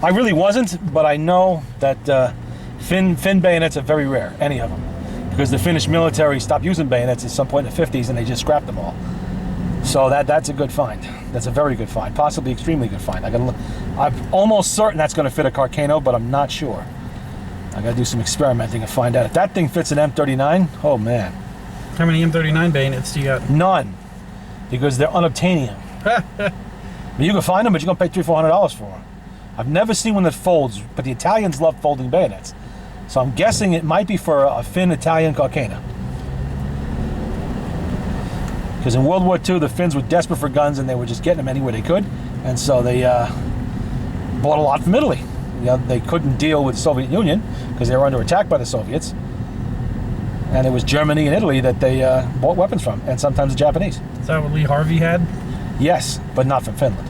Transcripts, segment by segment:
I really wasn't, but I know that Finn bayonets are very rare, any of them. Because the Finnish military stopped using bayonets at some point in the 50s and they just scrapped them all. So that's a good find. That's a very good find, possibly extremely good find. I'm almost certain that's going to fit a Carcano, but I'm not sure. I got to do some experimenting and find out. If that thing fits an M39, oh man. How many M39 bayonets do you got? None, because they're unobtainium. You can find them, but you're going to pay $300-400 for them. I've never seen one that folds, but the Italians love folding bayonets. So I'm guessing it might be for a Finn Italian Carcano. Because in World War II, the Finns were desperate for guns and they were just getting them anywhere they could. And so they bought a lot from Italy. You know, they couldn't deal with the Soviet Union because they were under attack by the Soviets. And it was Germany and Italy that they bought weapons from, and sometimes the Japanese. Is that what Lee Harvey had? Yes, but not from Finland.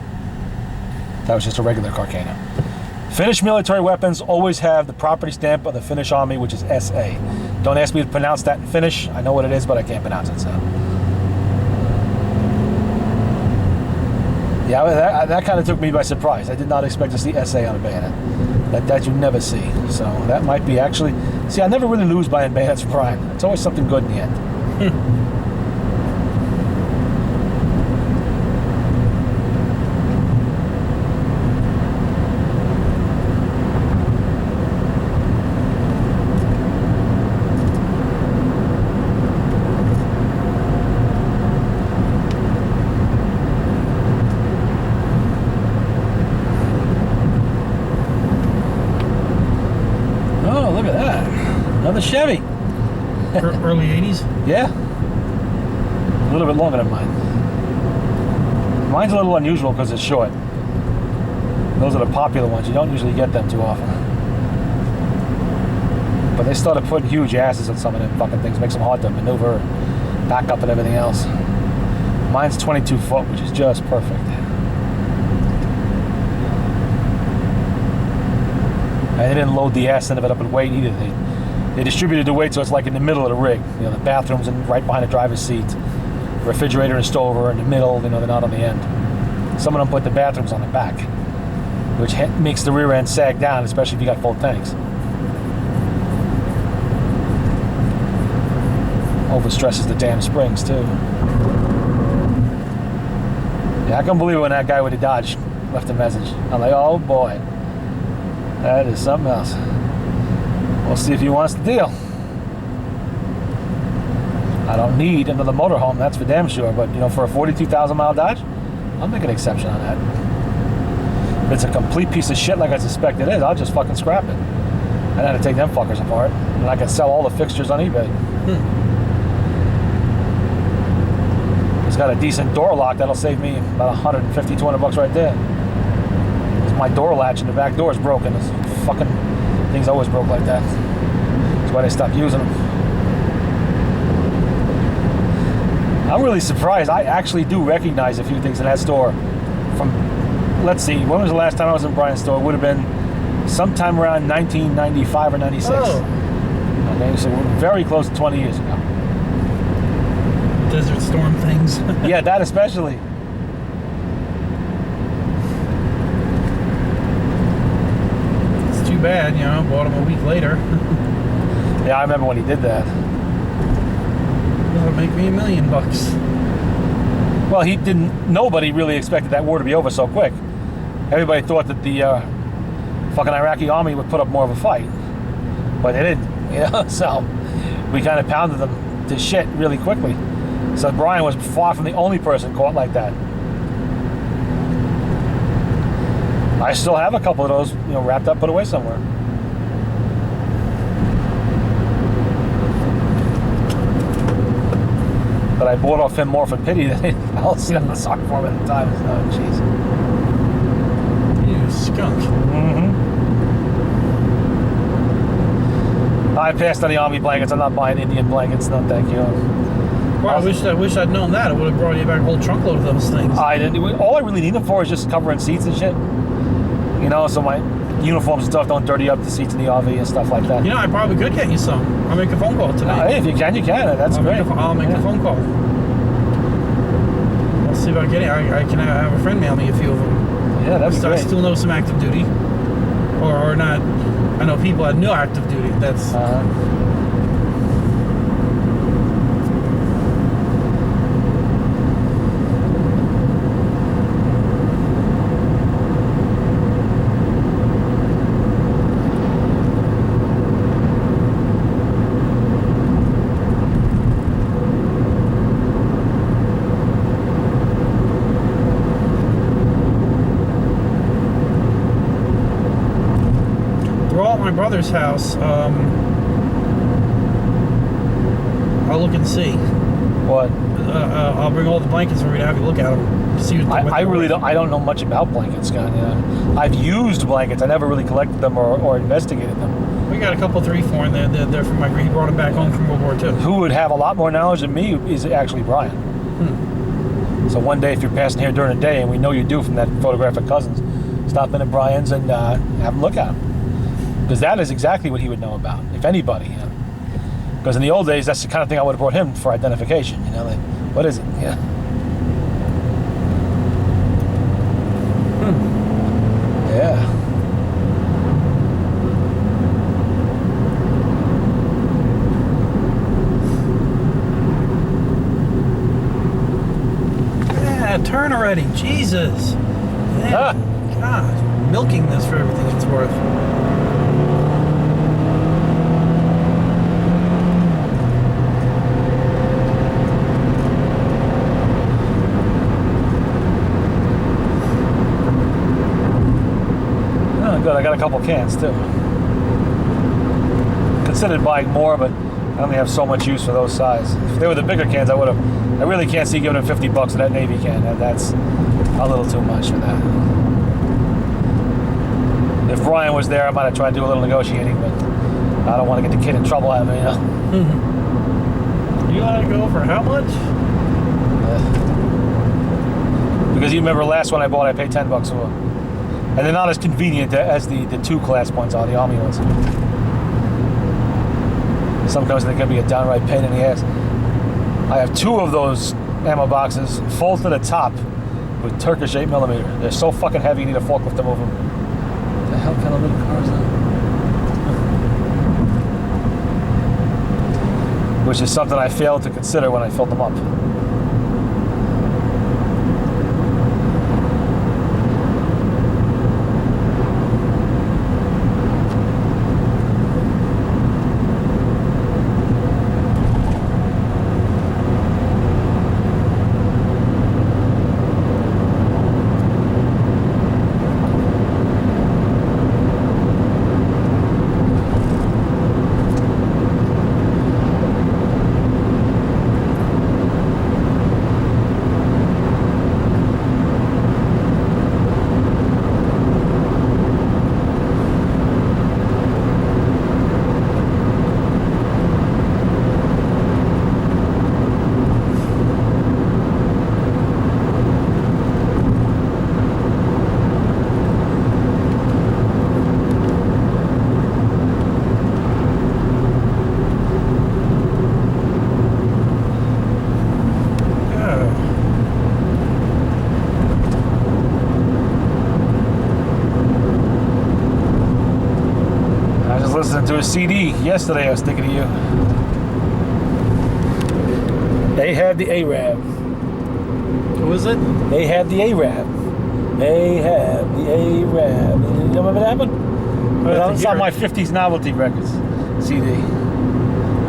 That was just a regular Carcano. Finnish military weapons always have the property stamp of the Finnish Army, which is SA. Don't ask me to pronounce that in Finnish. I know what it is, but I can't pronounce it, so. Yeah, that kind of took me by surprise. I did not expect to see SA on a bayonet. That you never see. So that might be actually... See, I never really lose buying bayonets for Brian. It's always something good in the end. Another Chevy. Early 80s? Yeah. A little bit longer than mine. Mine's a little unusual because it's short. Those are the popular ones. You don't usually get them too often. But they started putting huge asses on some of them fucking things. Makes them hard to maneuver, back up and everything else. Mine's 22 foot, which is just perfect. And they didn't load the ass end of it up in weight either. They distributed the weight so it's like in the middle of the rig. You know, the bathroom's right behind the driver's seat. Refrigerator and stove are in the middle, you know, they're not on the end. Some of them put the bathrooms on the back, which makes the rear end sag down, especially if you got full tanks. Overstresses the damn springs too. Yeah, I can't believe it when that guy with the Dodge left a message. I'm like, oh boy, that is something else. We'll see if he wants the deal. I don't need another motorhome, that's for damn sure, but you know, for a 42,000 mile Dodge, I'll make an exception on that. If it's a complete piece of shit like I suspect it is, I'll just fucking scrap it. I'd have to take them fuckers apart, and I can sell all the fixtures on eBay. It's got a decent door lock that'll save me about 150, 200 bucks right there. Because my door latch in the back door is broken. It's fucking things always broke like that. That's why they stopped using them. I'm really surprised. I actually do recognize a few things in that store from, let's see, when was the last time I was in Brian's store? It would have been sometime around 1995 or 96. Oh. Okay, so we're very close to 20 years ago. Desert Storm things. Yeah, that especially. It's too bad, you know, bought him a week later. Yeah, I remember when he did that. That'll make me $1 million. Well, he didn't, nobody really expected that war to be over so quick. Everybody thought that the fucking Iraqi army would put up more of a fight. But they didn't, you know, so we kind of pounded them to shit really quickly. So Brian was far from the only person caught like that. I still have a couple of those, you know, wrapped up, put away somewhere. But I bought off him more for pity than anything else. I was sorry for him at the time. Oh, jeez. You skunk. I passed on the army blankets. I'm not buying Indian blankets. No, thank you. Well, I wish I'd known that. I would have brought you back a whole trunkload of those things. I didn't. All I really need them for is just covering seats and shit. You know, so my uniforms and stuff don't dirty up the seats in the RV and stuff like that. You know, I probably could get you some. I'll make a phone call tonight. Hey, if you can, you can. That's great. I'll make a phone call. I'll see about getting. I can have a friend mail me a few of them. Yeah, that's great. I still know some active duty. or not. I know people that knew active duty. That's we're all at my brother's house. I'll look and see. What? I'll bring all the blankets for you to have you look at them. See what I really don't. I don't know much about blankets, Scott. You know, I've used blankets. I never really collected them or investigated them. We got a couple, 3, 4 in there. They're from my. He brought them back home from World War II. Who would have a lot more knowledge than me is actually Brian. So one day, if you're passing here during the day, and we know you do from that photograph of Cousins, stop in at Brian's and have him look at them, because that is exactly what he would know about, if anybody. You know? Because in the old days, that's the kind of thing I would have brought him for identification. You know, like, what is it? Yeah. Yeah. Yeah, turn already. Jesus. Ah. God, milking this for everything it's worth. Good. I got a couple cans too. Considered buying more, but I only have so much use for those size. If they were the bigger cans, I would have. I really can't see giving them $50 for that Navy can. That's a little too much for that. If Brian was there, I might have tried to do a little negotiating, but I don't want to get the kid in trouble out of me. You know? You want to go for how much? Because you remember last one I bought, I paid $10 for. And they're not as convenient as the 2 class points are, the Army ones. Sometimes they can be a downright pain in the ass. I have 2 of those ammo boxes full to the top with Turkish 8mm. They're so fucking heavy you need a forklift to move them. What the hell kind of little car is that? Which is something I failed to consider when I filled them up. Listening to a CD yesterday, I was thinking of you. They had the Arab. Who is it? They had the Arab. They had the Arab. You remember that one? It's on my 50s novelty records CD.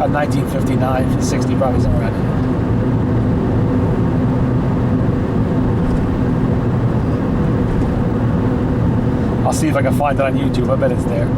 1959, 60, probably somewhere around there. I'll see if I can find it on YouTube. I bet it's there.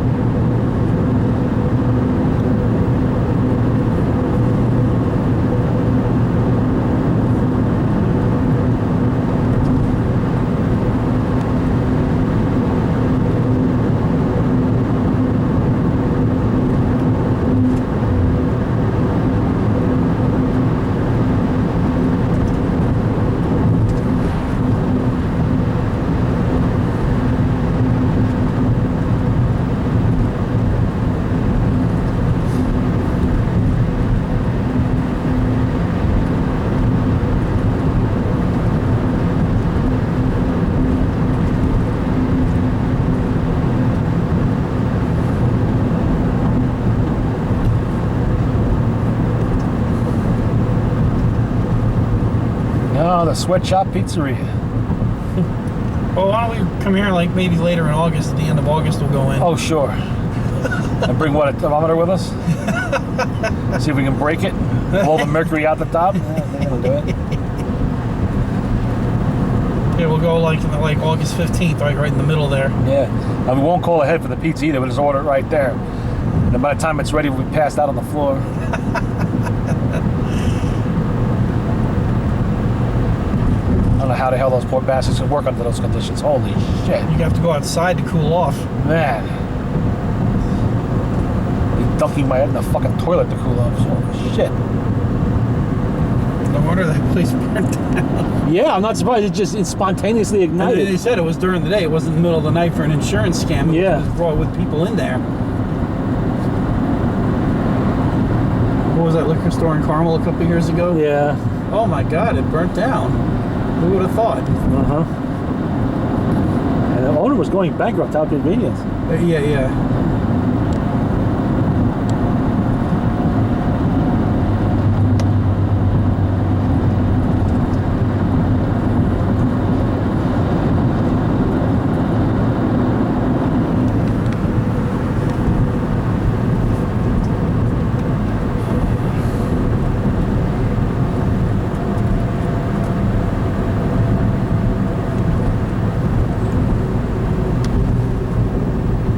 a sweatshop pizzeria. Well, why don't we come here like maybe later in August? At the end of August, we'll go in. Oh, sure. And bring what, a thermometer with us? See if we can break it. Blow the mercury out the top. Yeah, they're gonna do it. Yeah, we'll go like August 15th, right in the middle there. Yeah. And we won't call ahead for the pizza either. We'll just order it right there. And by the time it's ready, we'll be passed out on the floor. I don't know how the hell those poor bastards can work under those conditions. Holy shit. You have to go outside to cool off. Man. Be dunking my head in the fucking toilet to cool off. Holy shit. No wonder that place burned down. Yeah, I'm not surprised. It spontaneously And ignited. they said it was during the day. It wasn't in the middle of the night for an insurance scam. Yeah. It was brought with people in there. What was that liquor store in Carmel a couple years ago? Yeah. Oh my God, it burnt down. Who would have thought? Uh-huh. And the owner was going bankrupt out convenience. Yeah.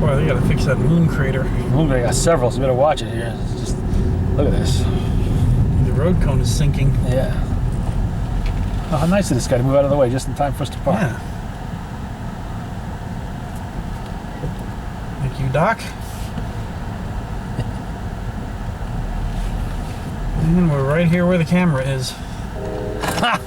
Boy, they gotta fix that moon crater. Ooh, they got several, so you better watch it here. It's just, look at this. The road cone is sinking. Yeah. Oh, how nice of this guy to move out of the way just in time for us to park. Yeah. Thank you, Doc. And we're right here where the camera is. Ha!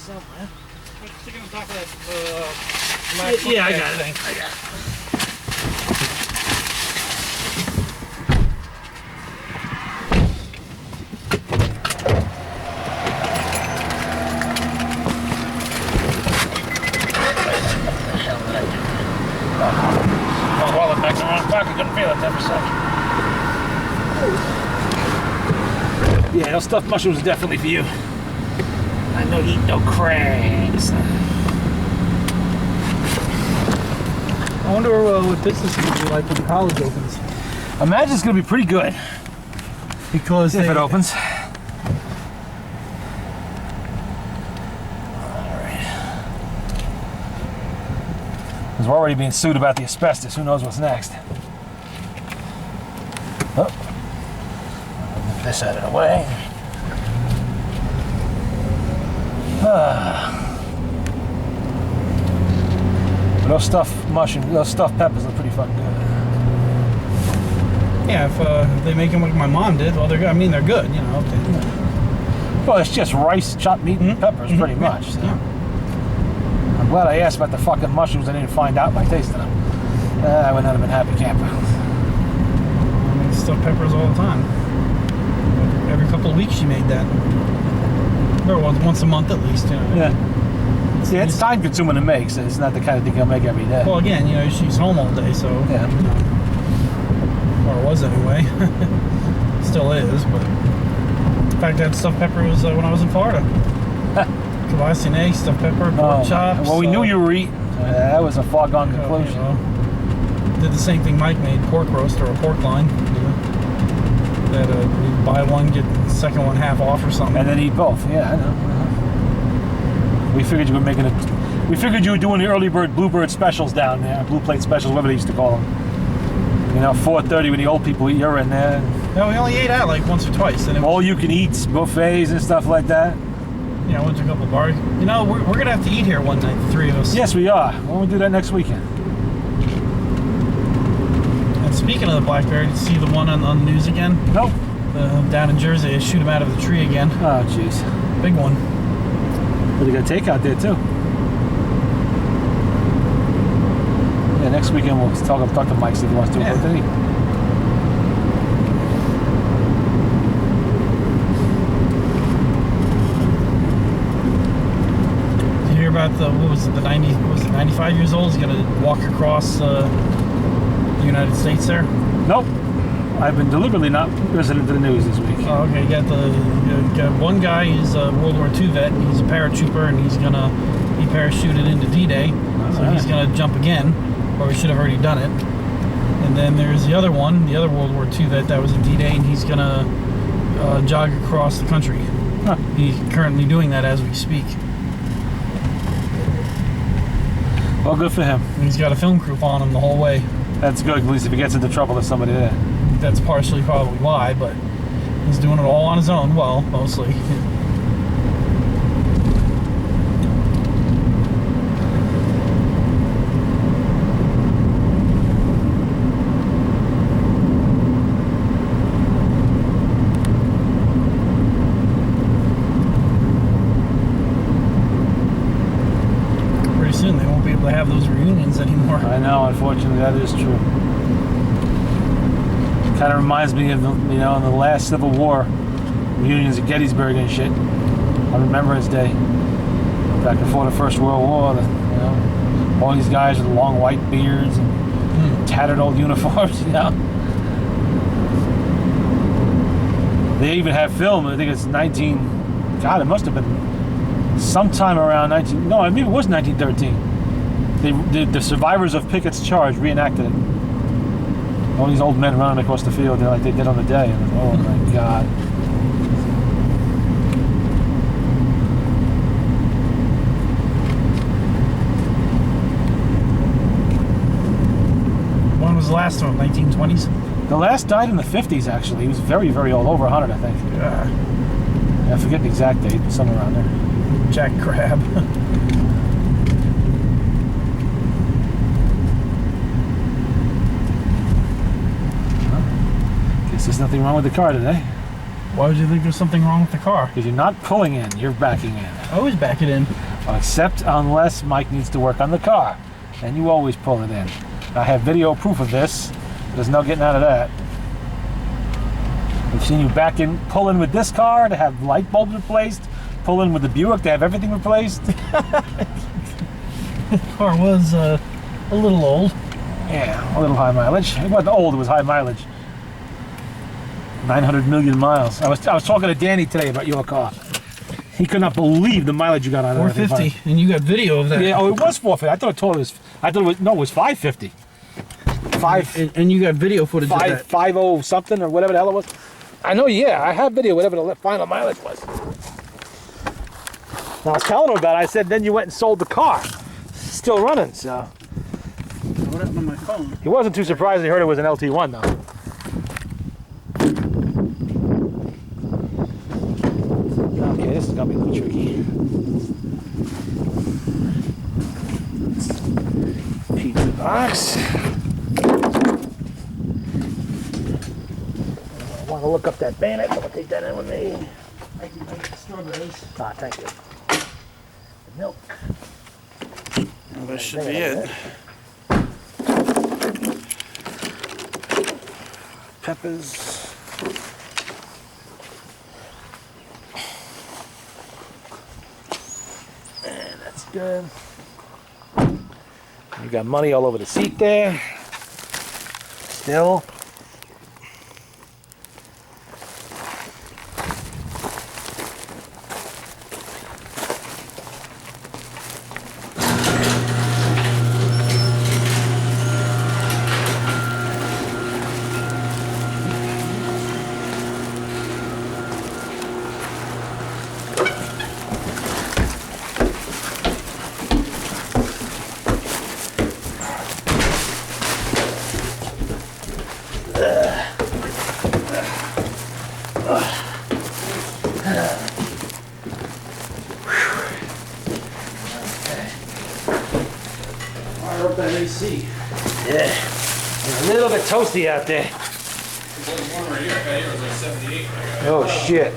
somewhere. Stick it on top of that. Yeah, I got it. Wallet back around the pocket, couldn't feel it there for a second. Yeah, those stuffed mushrooms are definitely for you. I know you eat no crabs. I wonder what business is going to be like when college opens. Imagine it's going to be pretty good Because if it opens. Because we're already being sued about the asbestos. Who knows what's next? Oh. Move this out of the way. But those stuffed mushrooms, those stuffed peppers look pretty fucking good. Yeah, if they make them like my mom did, well, they're good. I mean, they're good, you know. Well, it's just rice, chopped meat, and peppers, pretty much. So. Yeah. I'm glad I asked about the fucking mushrooms. I didn't find out by tasting them. I would not have been happy camper. I make stuffed peppers all the time. Every couple of weeks she made that. Or once a month at least, you know. Yeah. See, it's time consuming to make, so it's not the kind of thing I'll make every day. Well, again, you know, she's home all day, so. Yeah. Or was anyway. Still is, but. In fact, that stuffed pepper was when I was in Florida. Kvassinet, stuffed pepper, pork chops. Well, we knew you were eating. That was a foregone conclusion. You know, did the same thing Mike made, pork roast or a pork loin. You know, that you buy one, get the second one half off or something. And then eat both. Yeah, I know. We figured you were making it. We figured you were doing the early bird, bluebird specials down there, blue plate specials, whatever they used to call them. You know, 4:30 when the old people eat, you're in there. No, we only ate out like once or twice. And it All you can eat buffets and stuff like that. Yeah, I went to a couple bars. You know, we're going to have to eat here one night, the three of us. Yes, we are. Why don't we do that next weekend? And speaking of the blackberry, did you see the one on the news again? Nope. Down in Jersey, they shoot him out of the tree again. Oh, jeez. Big one. But they got takeout there, too. Yeah, next weekend we'll talk to Mike, see if he wants to do it. Yeah. Did he? About the 95 years old? He's gonna walk across the United States there. Nope. I've been deliberately not listening to the news this week. Oh, okay. You got one guy. He's a World War II vet. And he's a paratrooper, and he parachuted into D-Day, so he's gonna jump again, or he should have already done it. And then there's the other one, the other World War II vet that was in D-Day, and he's gonna jog across the country. Huh. He's currently doing that as we speak. Well, good for him. And he's got a film crew on him the whole way. That's good. At least if he gets into trouble, there's somebody there. That's partially probably why, but he's doing it all on his own. Well, mostly. Soon they won't be able to have those reunions anymore. I know, unfortunately, that is true. Kind of reminds me of in the last Civil War, reunions at Gettysburg and shit. On Remembrance Day, back before the First World War. All these guys with long white beards and tattered old uniforms. They even have film. I think it's 19. God, it must have been. Sometime around 19... No, maybe it was 1913. The survivors of Pickett's Charge reenacted it. All these old men running across the field like they did on the day. And, oh, my God. When was the last one? 1920s? The last died in the 50s, actually. He was very, very old. Over 100, I think. I forget the exact date. Somewhere around there. Jack Crab. Guess there's nothing wrong with the car today. Why would you think there's something wrong with the car? Because you're not pulling in, you're backing in. I always back it in. Except unless Mike needs to work on the car. And you always pull it in. I have video proof of this. There's no getting out of that. I've seen you back in, pull in with this car to have light bulbs replaced, pull in with the Buick to have everything replaced. The car was a little old. Yeah, a little high mileage. It wasn't old, it was high mileage. 900 million miles. I was talking to Danny today about your car. He could not believe the mileage you got out of it. 450, and you got video of that. Yeah, oh, it was 450. No, it was 550. And you got video footage of that. 50 something or whatever the hell it was. I know, yeah, I have video, whatever the final mileage was. And I was telling him about it. I said, then you went and sold the car. Still running, so. What happened on my phone? He wasn't too surprised he heard it was an LT1, though. Okay, this is gonna be a little tricky. Pizza box. I want to look up that bayonet, so I'll take that in with me. I can make strawberries. Ah, thank you. Milk. Well, that should be it. Peppers. And that's good. You got money all over the seat there. Still. Fire up that AC. Yeah. It's a little bit toasty out there. One right here, I was like 78. Oh shit.